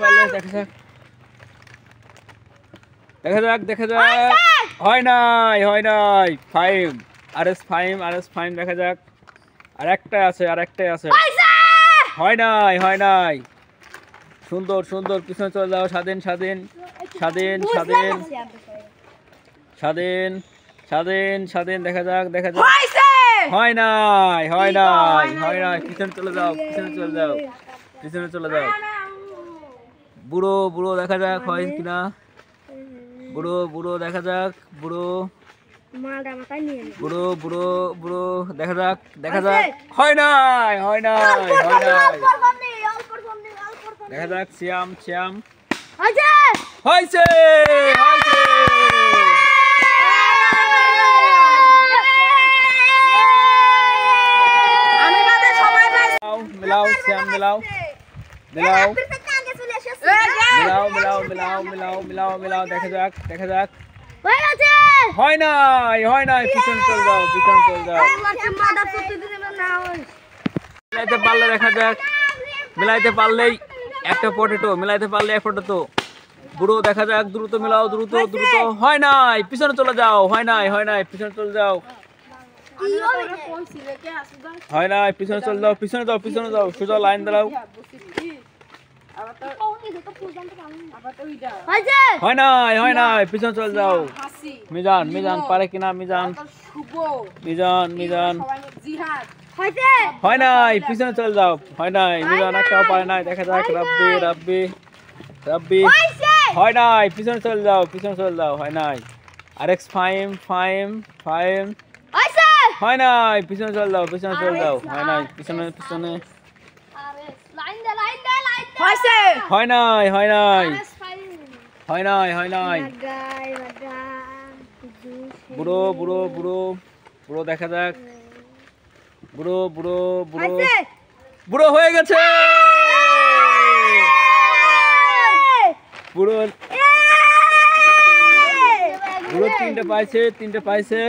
পারলে দেখা যাক হয় নাই 5 RS5 দেখা যাক আরেকটাই আছে হয় নাই সুন্দর পিছনে চলে যাও স্বাধীন দেখা যাক হয় নাই পিছনে চলে যাও বুড়ো দেখা যাক হয় কিনা বুড়ো দেখা যাক বুড়ো দেখা যাক হয় নাই দেখা যাক শ্যাম হয়েছে মিলাও শ্যাম মিলাও দেখা যাক হয় নাই পিছনে চলে যাও মিলাইতে পারলে দেখা যাক মিলাইতে পারলেই একটা পটেটো বুড়ো দেখা যাক দ্রুত মিলাও দ্রুত হয় নাই পিছনে চলে যাও হয় নাই পিছনে চলে যাও হয় নাই পিছনে যাও সোজা লাইন দাঁড়াও হয় নাই পিছনে চলে যাও মিজান পারে কিনা মিজান হয় নাই পিছনে চলে যাও হয় নাই মিজান একটাও পারে নাই দেখা যাক রাব্বি হয় নাই পিছনে চলে যাও হয় নাই RX5 হয় নাই পিছনে চলে যাও হয় নাই পিছনে হয় নাই বুড়ো দেখা যাক বুড়ো হয়ে গেছে বুড়ো তিনটে পাইছে